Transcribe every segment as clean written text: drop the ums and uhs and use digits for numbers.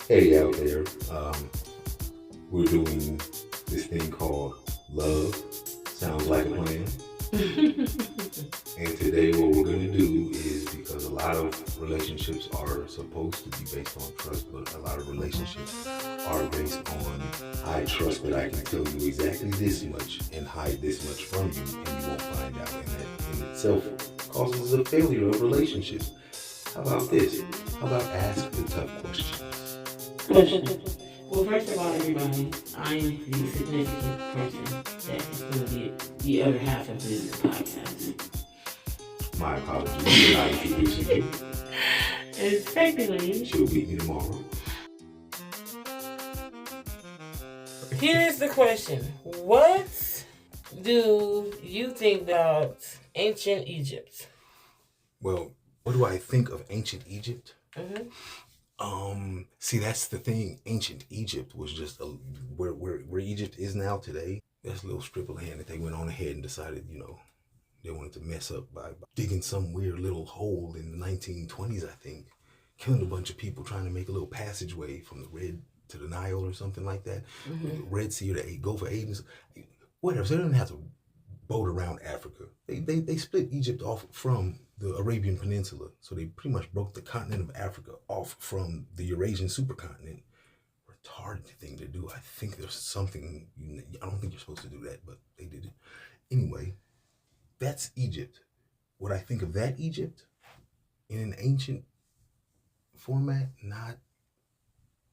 Hey out there, we're doing this thing called Love. Sounds like a plan. And today what we're going to do is, because a lot of relationships are supposed to be based on trust, but a lot of relationships are based on, I trust that I can tell you exactly this much and hide this much from you and you won't find out. And that in itself causes a failure of relationships. How about this? How about ask the tough questions? Question. Well, first of all, everybody, I am the significant person that is going to get the other half of this podcast. My apologies for not introducing you. And secondly, She'll beat me tomorrow. here's the question. What do you think about ancient Egypt? Well, what do I think of ancient Egypt? Mm-hmm. See, that's the thing. Ancient Egypt was just where Egypt is now today. That's a little strip of land that they went on ahead and decided, they wanted to mess up by digging some weird little hole in the 1920s, I think, killing a bunch of people trying to make a little passageway from the Red to the Nile or something like that. Mm-hmm. Red Sea or the Gulf of Aden, whatever. So they didn't have to boat around Africa. They split Egypt off from the Arabian Peninsula. So they pretty much broke the continent of Africa off from the Eurasian supercontinent. Retarded thing to do. I think there's something, I don't think you're supposed to do that, but they did it. Anyway, that's Egypt. What I think of that Egypt in an ancient format, not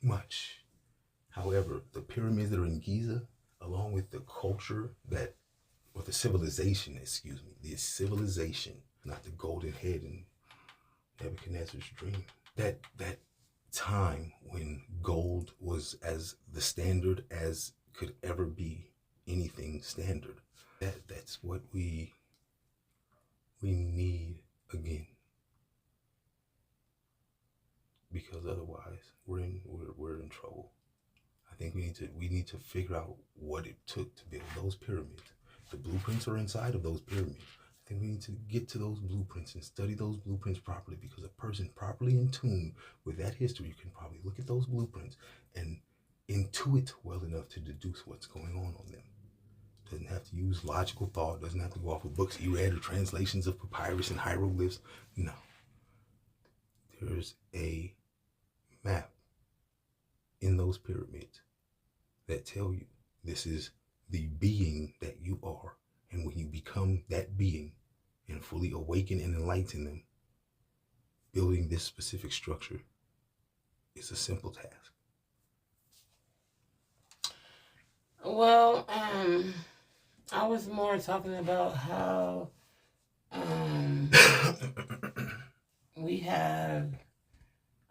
much. However, the pyramids that are in Giza, along with the culture or the civilization, the civilization, not the golden head in Nebuchadnezzar's dream. That time when gold was as the standard as could ever be anything standard. That's what we need again. Because otherwise we're in trouble. I think we need to figure out what it took to build those pyramids. The blueprints are inside of those pyramids. I think we need to get to those blueprints and study those blueprints properly, because a person properly in tune with that history can probably look at those blueprints and intuit well enough to deduce what's going on them. Doesn't have to use logical thought, doesn't have to go off of books he read or translations of papyrus and hieroglyphs. No. There's a map in those pyramids that tell you this is the being that you are. And when you become that being and fully awaken and enlighten them, building this specific structure is a simple task. Well, I was more talking about how we have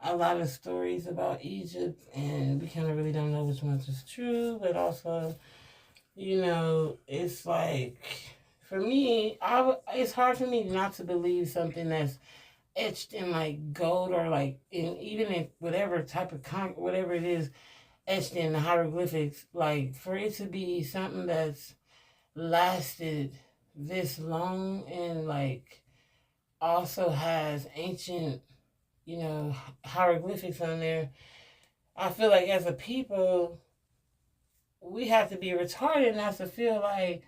a lot of stories about Egypt, and we kind of really don't know which ones is true, but also, it's like, for me, it's hard for me not to believe something that's etched in like gold, or like even in whatever type of whatever it is etched in the hieroglyphics, like for it to be something that's lasted this long and like also has ancient, hieroglyphics on there. I feel like as a people, we have to be retarded not to feel like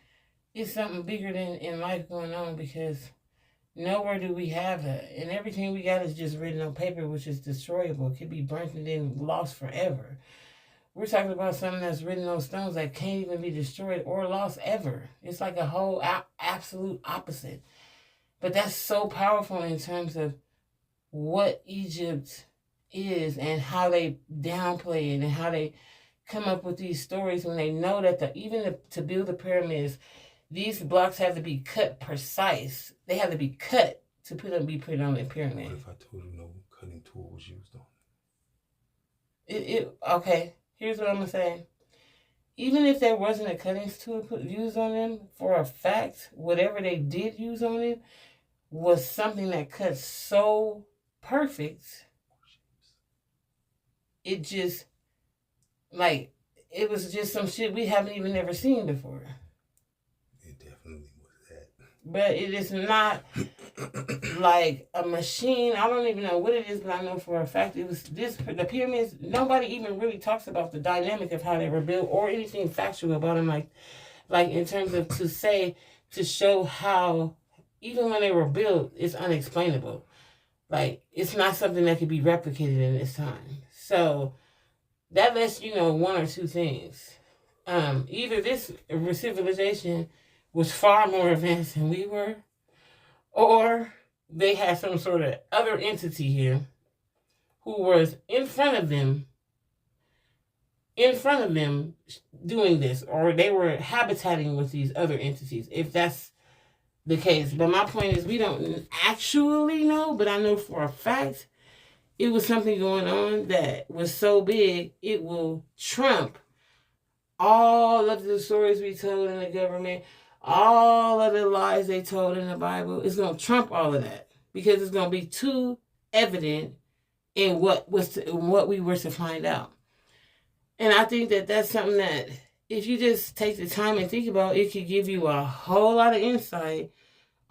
it's something bigger than in life going on, because nowhere do we have that. And everything we got is just written on paper, which is destroyable. It could be burnt and then lost forever. We're talking about something that's written on stones that can't even be destroyed or lost ever. It's like a whole absolute opposite. But that's so powerful in terms of what Egypt is and how they downplay it and how they come up with these stories when they know that even to build the pyramids, these blocks have to be cut precise. They have to be cut to be put on the pyramid. What if I told you no cutting tool was used on Okay, here's what I'm going to say. Even if there wasn't a cutting tool used on them, for a fact, whatever they did use on it was something that cut so perfect, it just, like, it was just some shit we haven't even ever seen before. It definitely was that. But it is not like a machine. I don't even know what it is, but I know for a fact it was this. The pyramids. Nobody even really talks about the dynamic of how they were built or anything factual about them. Like in terms of to show how even when they were built, it's unexplainable. Like it's not something that could be replicated in this time. So that lets you know one or two things. Either this civilization was far more advanced than we were, or they had some sort of other entity here who was in front of them doing this, or they were habitating with these other entities, if that's the case. But my point is, we don't actually know, but I know for a fact it was something going on that was so big it will trump all of the stories we told in the government, all of the lies they told in the Bible. It's going to trump all of that because it's going to be too evident in what we were to find out. And I think that that's something that if you just take the time and think about, it could give you a whole lot of insight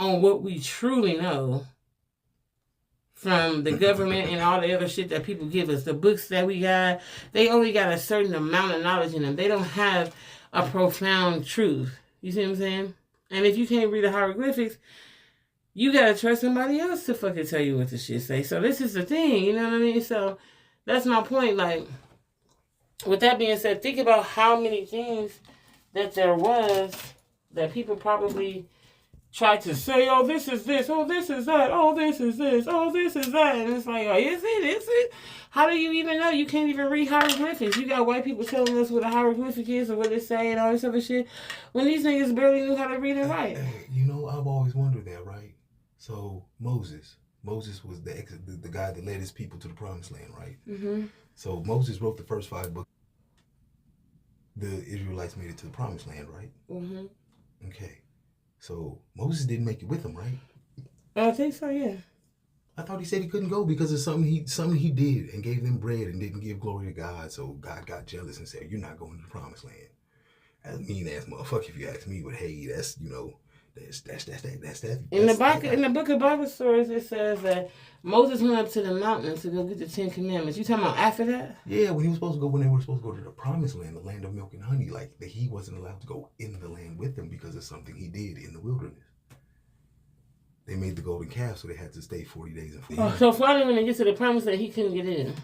on what we truly know from the government and all the other shit that people give us. The books that we got, they only got a certain amount of knowledge in them. They don't have a profound truth. You see what I'm saying? And if you can't read the hieroglyphics, you gotta trust somebody else to fucking tell you what the shit say. So this is the thing, you know what I mean? So that's my point. Like, with that being said, think about how many things that there was that people probably tried to say, oh, this is this, oh, this is that, oh, this is this, oh, this is that. And it's like, oh, is it? Is it? How do you even know? You can't even read hieroglyphics. You got white people telling us what a hieroglyphic is or what it say and all this other shit when these niggas barely knew how to read and write. You know, I've always wondered that, right? So Moses was the guy that led his people to the promised land, right? Mm-hmm. So Moses wrote the first 5 books. The Israelites made it to the promised land, right? Mm-hmm. Okay. So Moses didn't make it with them, right? I think so, yeah. I thought he said he couldn't go because of something he did and gave them bread and didn't give glory to God. So God got jealous and said, "You're not going to the promised land." That's a mean ass motherfucker if you ask me. But hey, that's that. In the book of Bible stories, it says that Moses went up to the mountain to go get the 10 Commandments. You talking about after that? Yeah, when they were supposed to go to the promised land, the land of milk and honey, like that he wasn't allowed to go in the land with them because of something he did in the wilderness. They made the golden calf, so they had to stay 40 days and 40 years. So finally, when they get to the promised land, he couldn't get in.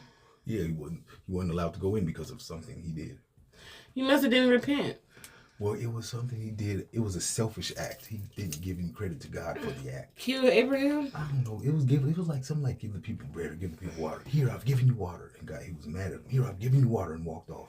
Yeah, he wasn't allowed to go in because of something he did. He must have didn't repent. Well, it was something he did. It was a selfish act. He didn't give any credit to God for the act. Kill Abraham? I don't know. It was like something like giving the people bread or giving people water. Here, I've given you water. And God, he was mad at him. Here, I've given you water, and walked off.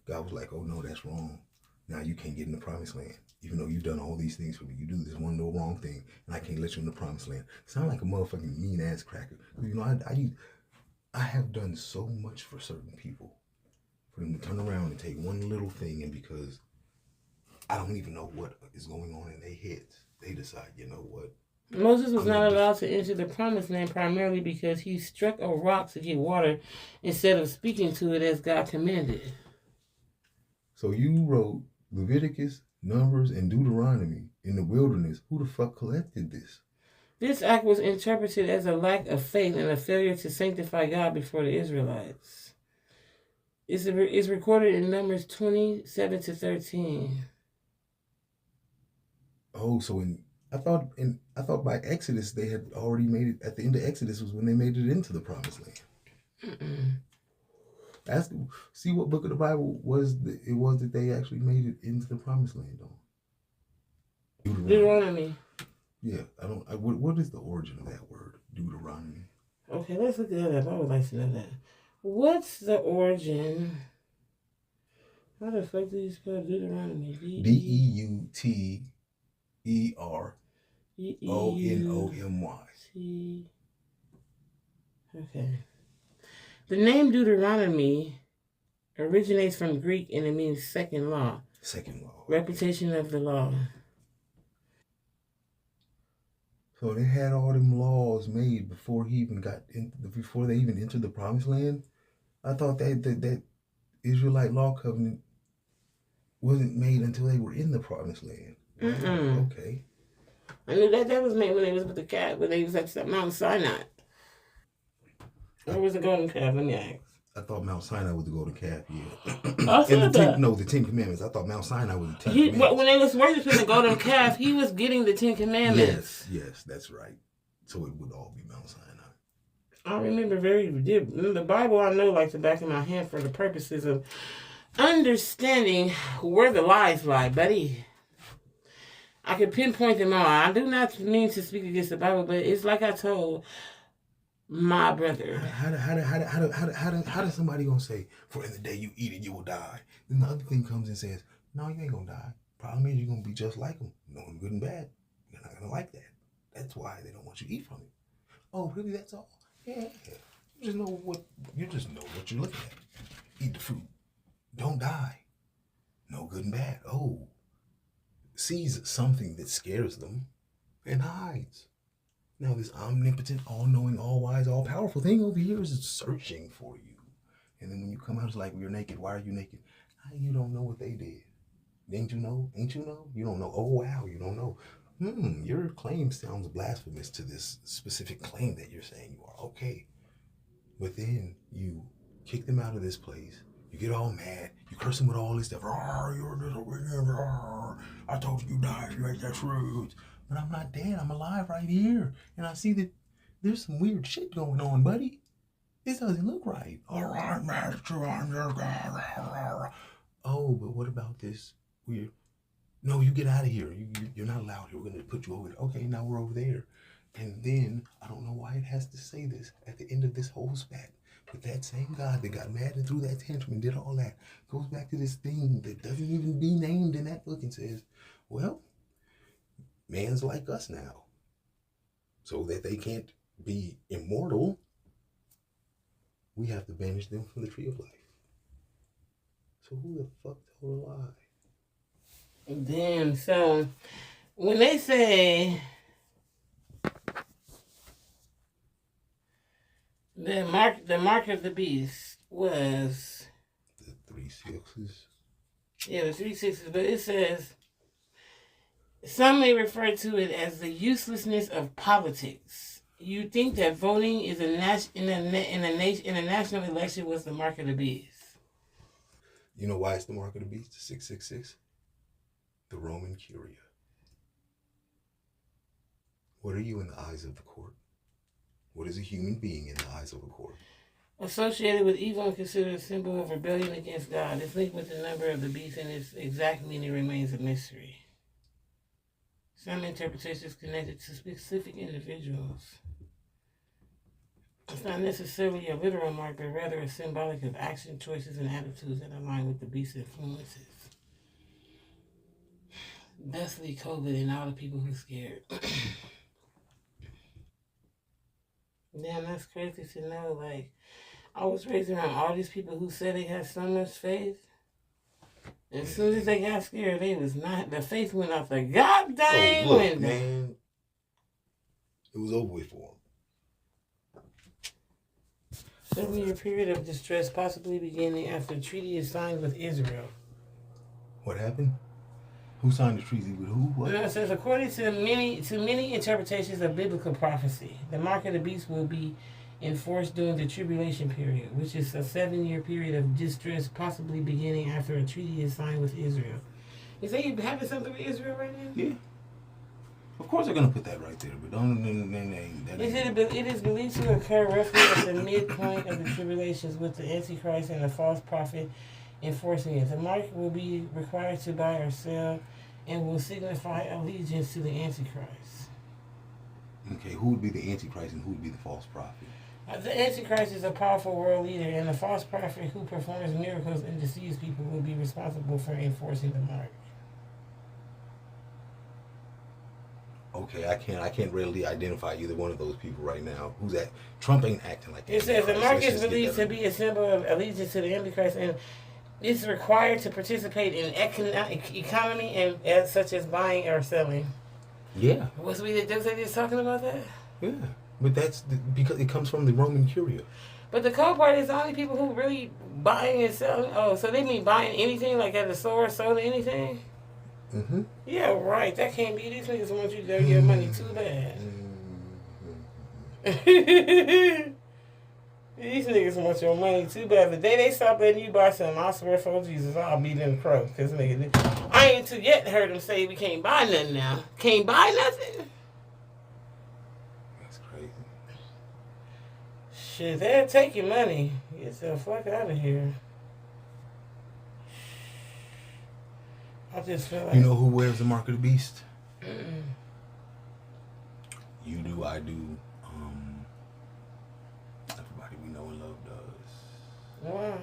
God was like, oh, no, that's wrong. Now you can't get in the promised land. Even though you've done all these things for me. You do this one little wrong thing, and I can't let you in the promised land. Sound like a motherfucking mean-ass cracker. You know, I have done so much for certain people. For them to turn around and take one little thing, and because I don't even know what is going on in their heads, they decide, you know what? Moses was not allowed to enter the promised land primarily because he struck a rock to get water instead of speaking to it as God commanded. So you wrote Leviticus, Numbers, and Deuteronomy in the wilderness. Who the fuck collected this? This act was interpreted as a lack of faith and a failure to sanctify God before the Israelites. It's recorded in Numbers 27-13. Oh, so I thought by Exodus they had already made it. At the end of Exodus was when they made it into the promised land. See what book of the Bible it was that they actually made it into the promised land on. Deuteronomy. Yeah, what is the origin of that word, Deuteronomy? Okay, let's look that up. I would like to know that. What's the origin? How the fuck do you spell Deuteronomy? Deuteronomy. Okay. The name Deuteronomy originates from Greek and it means second law. Second law. Reputation of the law. So they had all them laws made before before they even entered the promised land. I thought that Israelite law covenant wasn't made until they were in the promised land. Mm-mm. Okay. I knew that was made when they was with the calf, when they was at Mount Sinai. Or was the golden calf? Let me ask. I thought Mount Sinai was the golden calf. Yeah. I And said that. the Ten Commandments. I thought Mount Sinai was the Ten He, Commandments. when they was worshiping the golden calf, he was getting the 10 Commandments. Yes, that's right. So it would all be Mount Sinai. I remember the Bible I know like the back of my hand for the purposes of understanding where the lies lie, buddy. I can pinpoint them all. I do not mean to speak against the Bible, but it's like I told my brother. How does somebody gonna say, for in the day you eat it, you will die? Then the other thing comes and says, no, you ain't gonna die. Problem is, you're gonna be just like them, knowing good and bad. You're not gonna like that. That's why they don't want you to eat from it. Oh, really? That's all? Yeah. You just know what you're looking at. Eat the fruit. Don't die. Know good and bad. Oh. Sees something that scares them and hides. Now this omnipotent, all-knowing, all-wise, all-powerful thing over here is searching for you. And then when you come out, it's like, you're naked. Why are you naked? You don't know what they did. Didn't you know? Ain't you know? You don't know. Oh, wow, you don't know. Your claim sounds blasphemous to this specific claim that you're saying you are. Okay. But then you kick them out of this place. You get all mad. You curse them with all this stuff. You're disobedient. I told you died. You ate that fruit. But I'm not dead. I'm alive right here. And I see that there's some weird shit going on, buddy. This doesn't look right. All right, master, I'm your God. Oh, but what about this weird? No, you get out of here. You're not allowed here. We're going to put you over there. Okay, now we're over there. And then, I don't know why it has to say this at the end of this whole spat. But that same God that got mad and threw that tantrum and did all that goes back to this thing that doesn't even be named in that book and says, well, man's like us now. So that they can't be immortal, we have to banish them from the tree of life. So who the fuck told a lie? Damn, so when they say the mark of the beast was the 3 6s. Yeah, the 3 6s, but it says some may refer to it as the uselessness of politics. You think that voting is in a national election was the mark of the beast? You know why it's the mark of the beast? The 666. The Roman Curia. What are you in the eyes of the court? What is a human being in the eyes of a court? Associated with evil and considered a symbol of rebellion against God. It's linked with the number of the beast, and its exact meaning remains a mystery. Some interpretations connected to specific individuals. It's not necessarily a literal mark, but rather a symbolic of action, choices, and attitudes that align with the beast's influences. Thusly, COVID and all the people who are scared. Damn, that's crazy to know. Like, I was raised around all these people who said they had so much faith. As soon as they got scared, they was not. The faith went out the goddamn window. Man, it was over with for them. 7-year period of distress possibly beginning after a treaty is signed with Israel. What happened? Who signed the treaty with who? What? It says, according to many interpretations of biblical prophecy, the mark of the beast will be enforced during the tribulation period, which is a 7-year period of distress, possibly beginning after a treaty is signed with Israel. You say you're having something with Israel right now? Yeah. Of course they're going to put that right there, but don't. It is believed to occur roughly at the midpoint of the tribulations with the Antichrist and the false prophet enforcing it. The mark will be required to buy or sell and will signify allegiance to the Antichrist. Okay, who would be the Antichrist and who would be the false prophet? The Antichrist is a powerful world leader, and the false prophet who performs miracles and deceives people will be responsible for enforcing the mark. Okay, I can't readily identify either one of those people right now. Who's that? Trump ain't acting like that. It says the mark is believed to be a symbol of allegiance to the Antichrist, and it's required to participate in economy and such as buying or selling. Yeah. Was we just talking about that? Yeah, but that's because it comes from the Roman Curia. But the cold part is the only people who really buying and selling. Oh, so they mean buying anything like at the store, soda, anything? Mm-hmm. Yeah, right. That can't be. These niggas want you to give your money too bad. These niggas want your money too bad. The day they stop letting you buy something, I swear for Jesus, I'll beat them crow. Cause nigga, I ain't too yet heard them say we can't buy nothing now. Can't buy nothing. That's crazy. Shit, they'll take your money. Get the fuck out of here. I just feel like You know who wears the mark of the beast? mm-mm. You do, I do. Everybody we know and love does. Why?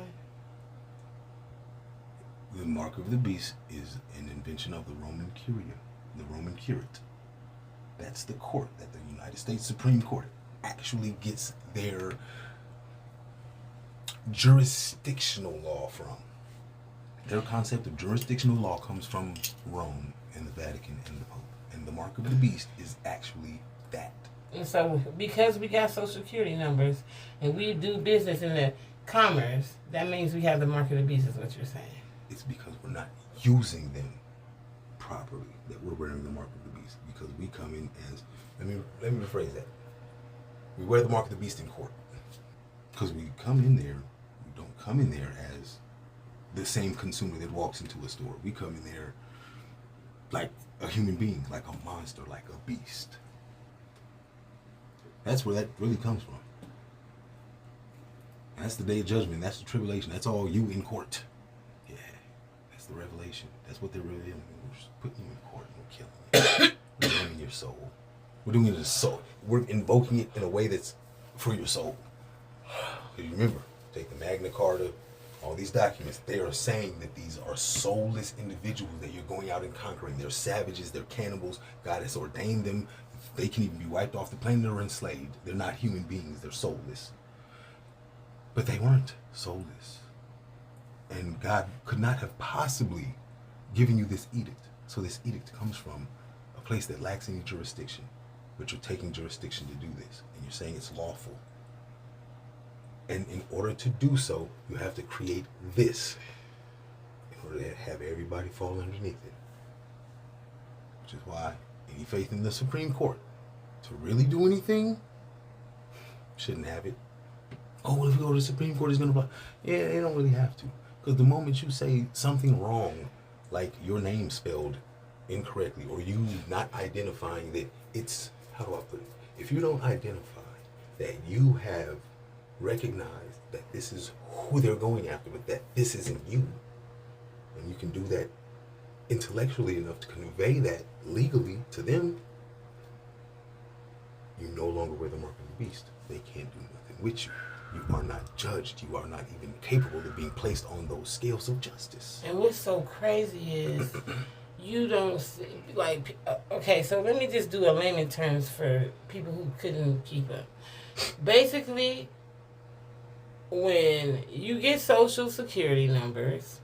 The mark of the beast is an invention of the Roman Curia, the Roman Curate. That's the court that the United States Supreme Court actually gets their jurisdictional law from. Their concept of jurisdictional law comes from Rome and the Vatican and the Pope. And the mark of the beast is actually that. And so, because we got social security numbers and we do business in the commerce, that means we have the mark of the beast, is what you're saying. It's because we're not using them properly that we're wearing the mark of the beast. Because we come in as, let me rephrase that. We wear the mark of the beast in court. Because we come in there, we don't come in there as the same consumer that walks into a store. We come in there like a human being, like a monster, like a beast. That's where that really comes from. That's the day of judgment. That's the tribulation. That's all you in court. Yeah, that's the revelation. That's what they're really doing. We're just putting you in court and we're killing you. We're doing your soul. We're doing it as soul. We're invoking it in a way that's for your soul. Because remember, take the Magna Carta, all these documents, they are saying that these are soulless individuals that you're going out and conquering. They're savages, they're cannibals. God has ordained them. They can even be wiped off the planet or enslaved. They're not human beings, they're soulless. But they weren't soulless. And God could not have possibly given you this edict. So this edict comes from a place that lacks any jurisdiction. But you're taking jurisdiction to do this. And you're saying it's lawful. And in order to do so, you have to create this in order to have everybody fall underneath it. Which is why any faith in the Supreme Court to really do anything shouldn't have it. Oh, well, if you go to the Supreme Court, it's going to block. Yeah, they don't really have to. Because the moment you say something wrong, like your name spelled incorrectly, or you not identifying that it's, how do I put it? If you don't identify that you have recognized that this is who they're going after, but that this isn't you, and you can do that intellectually enough to convey that legally to them, you no longer wear the mark of the beast. They can't do nothing with you. You are not judged. You are not even capable of being placed on those scales of justice. And what's so crazy is you don't see, like, okay, so let me just do a layman terms for people who couldn't keep up. Basically, when you get social security numbers,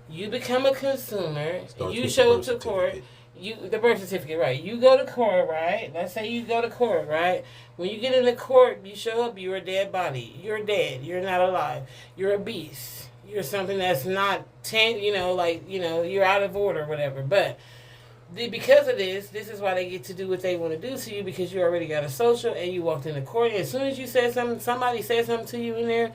you become a consumer, you show up to court, the birth certificate, right? You go to court, right? Let's say you go to court, right? When you get into court, you show up, you're a dead body. You're dead. You're not alive. You're a beast. You're something that's not, you're out of order or whatever. But because of this is why they get to do what they want to do to you, because you already got a social and you walked into court. And as soon as you said something, somebody said something to you in there,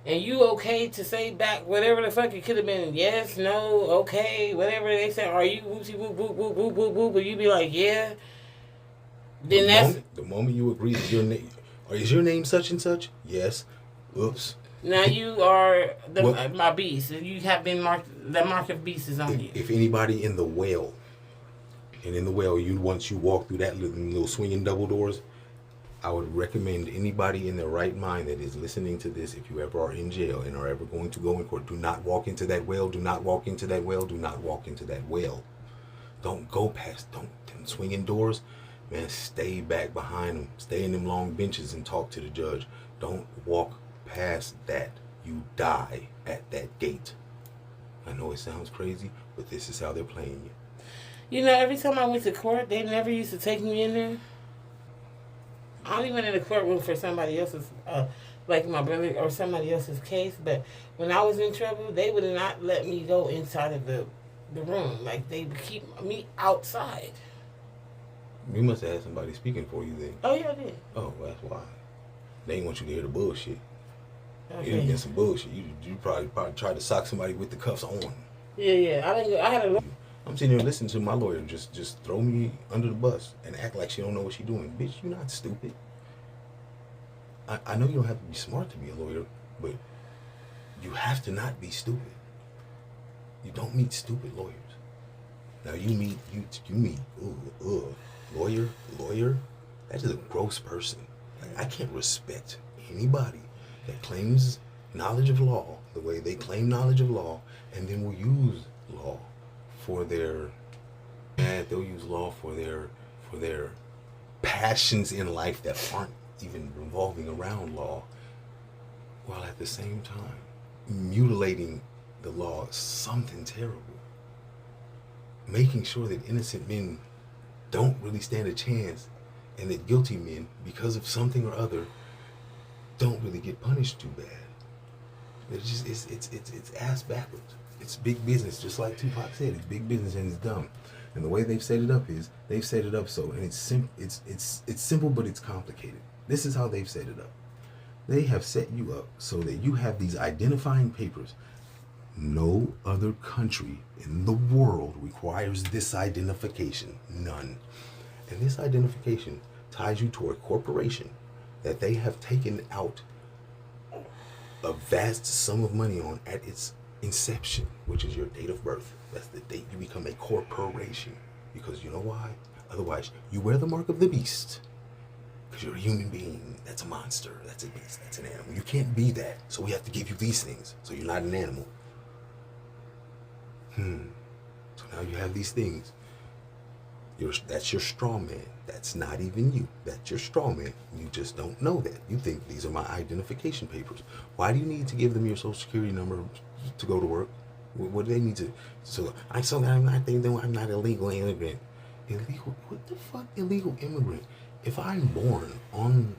and you okay to say back whatever the fuck it could have been, yes, no, okay, whatever they say, are you whoopsie whoop whoop whoop whoop whoop whoop, but you be like, yeah. Then the moment you agree that your name, or is your name such and such? Yes. Oops. Now you are my beast. You have been marked. The mark of beast is on you. If anybody in the well, once you walk through that little swinging double doors, I would recommend anybody in their right mind that is listening to this, if you ever are in jail and are ever going to go in court, do not walk into that well. Do not walk into that well. Do not walk into that well. Don't go past them swinging doors. Man, stay back behind them. Stay in them long benches and talk to the judge. Don't walk past that. You die at that gate. I know it sounds crazy, but this is how they're playing you. You know, every time I went to court, they never used to take me in there. I only went in the courtroom for somebody else's, like my brother or somebody else's case. But when I was in trouble, they would not let me go inside of the the room. Like they keep me outside. You must have had somebody speaking for you then. Oh yeah, I did. Oh, well, that's why. They ain't want you to hear the bullshit. It Okay. has been some bullshit. You probably tried to sock somebody with the cuffs on. Yeah. I didn't. I had a. I'm sitting here listening to my lawyer just throw me under the bus and act like she don't know what she doing. Bitch, you're not stupid. I know you don't have to be smart to be a lawyer, but you have to not be stupid. You don't meet stupid lawyers. Now you meet lawyer. That is a gross person. Like, I can't respect anybody that claims knowledge of law the way they claim knowledge of law, and then will use law for their they'll use law for their passions in life that aren't even revolving around law, while at the same time mutilating the law is something terrible. Making sure that innocent men don't really stand a chance, and that guilty men, because of something or other, don't really get punished too bad. It's just it's ass backwards. It's big business, just like Tupac said. It's big business and it's dumb. And the way they've set it up is they've set it up so, and it's simple, but it's complicated. This is how they've set it up. They have set you up so that you have these identifying papers. No other country in the world requires this identification. None. And this identification ties you to a corporation that they have taken out a vast sum of money on at its inception, which is your date of birth. That's the date you become a corporation. Because you know why? Otherwise, you wear the mark of the beast. Because you're a human being. That's a monster. That's a beast. That's an animal. You can't be that. So we have to give you these things. So you're not an animal. So now you have these things. That's your straw man. That's not even you. That's your straw man. You just don't know that. You think these are my identification papers. Why do you need to give them your social security number to go to work? What do they need to? So I'm not an illegal immigrant. Illegal? What the fuck? Illegal immigrant? If I'm born on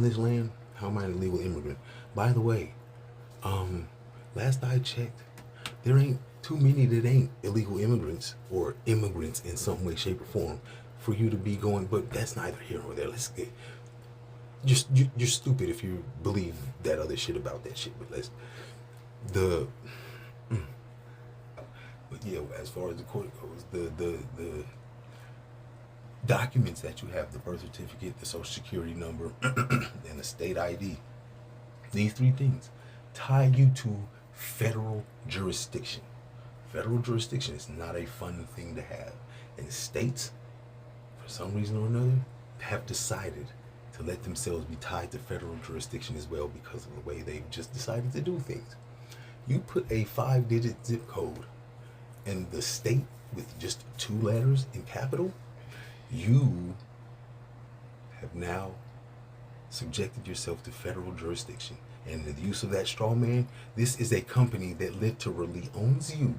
this land, how am I an illegal immigrant? By the way, last I checked, there ain't too many that ain't illegal immigrants or immigrants in some way, shape, or form for you to be going. But that's neither here nor there. Let's get. You're stupid if you believe that other shit about that shit. But but yeah, as far as the court goes, the documents that you have, the birth certificate, the social security number, and the state ID, these three things tie you to federal jurisdiction. Federal jurisdiction is not a fun thing to have. And states, for some reason or another, have decided to let themselves be tied to federal jurisdiction as well because of the way they've just decided to do things. You put a 5-digit zip code in the state with just 2 letters in capital, you have now subjected yourself to federal jurisdiction. And the use of that straw man, this is a company that literally owns you.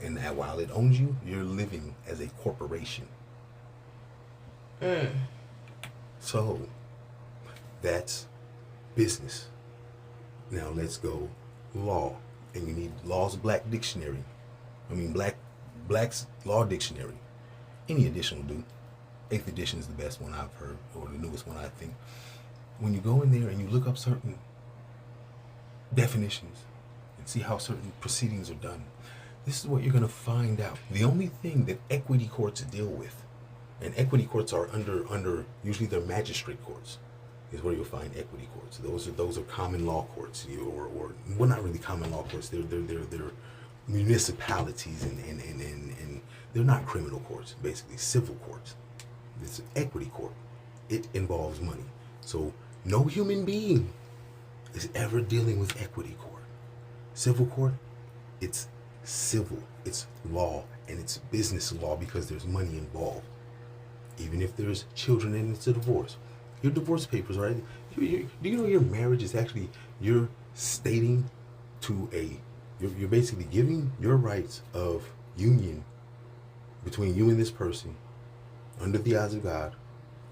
And that while it owns you, you're living as a corporation. So, that's business. Now let's go law. And you need Law's Black Dictionary. Black's Law Dictionary. Any edition will do. 8th edition is the best one I've heard, or the newest one I think. When you go in there and you look up certain definitions and see how certain proceedings are done, this is what you're going to find out. The only thing that equity courts deal with, and equity courts are under usually they're magistrate courts, is where you'll find equity courts. Those are common law courts, or well, not really common law courts. They're municipalities, and they're not criminal courts. Basically, civil courts. It's an equity court. It involves money. So no human being is ever dealing with equity court. Civil court, it's civil, it's law, and it's business law because there's money involved. Even if there's children and it's a divorce. Your divorce papers, right? Do you know your marriage is actually, you're stating to you're basically giving your rights of union between you and this person under the eyes of God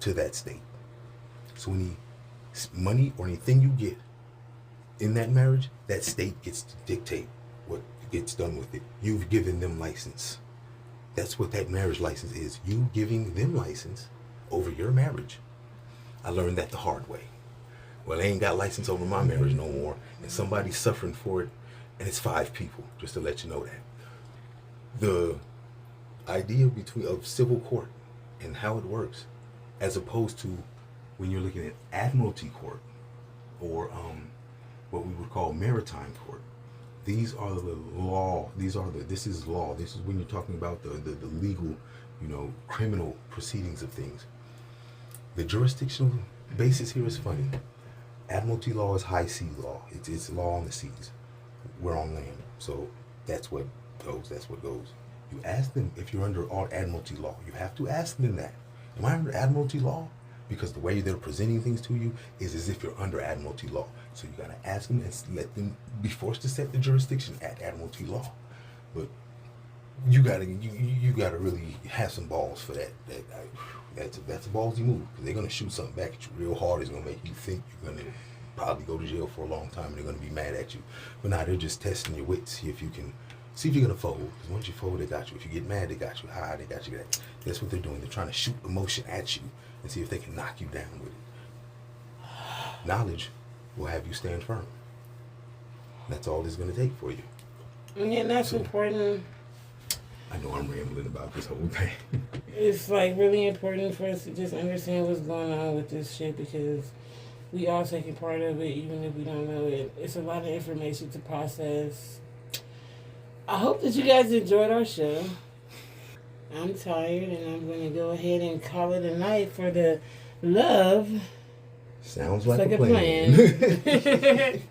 to that state. So any money or anything you get in that marriage, that state gets to dictate what it's done with it. You've given them license. That's what that marriage license is. You giving them license over your marriage. I learned that the hard way. Well, they ain't got license over my marriage no more, and somebody's suffering for it, and it's 5 people, just to let you know that. The idea of civil court and how it works, as opposed to when you're looking at admiralty court or what we would call maritime court. These are the law. This is law. This is when you're talking about the legal, criminal proceedings of things. The jurisdictional basis here is funny. Admiralty law is high sea law. It's law on the seas. We're on land, so that's what goes. That's what goes. You ask them if you're under all admiralty law. You have to ask them that. Am I under admiralty law? Because the way they're presenting things to you is as if you're under admiralty law. So you gotta ask them and let them be forced to set the jurisdiction at admiralty law. But you gotta really have some balls for that. That's a ballsy move, because they're gonna shoot something back at you real hard. It's gonna make you think you're gonna probably go to jail for a long time, and they're gonna be mad at you. But now they're just testing your wits, see if you're gonna fold. Because once you fold, they got you. If you get mad, they got you. High, they got you. That's what they're doing. They're trying to shoot emotion at you and see if they can knock you down with it. Knowledge will have you stand firm. That's all it's gonna take for you. Yeah, that's important. I know I'm rambling about this whole thing. It's like really important for us to just understand what's going on with this shit, because we all taking part of it, even if we don't know it. It's a lot of information to process. I hope that you guys enjoyed our show. I'm tired, and I'm going to go ahead and call it a night for the love. Sounds like a plan.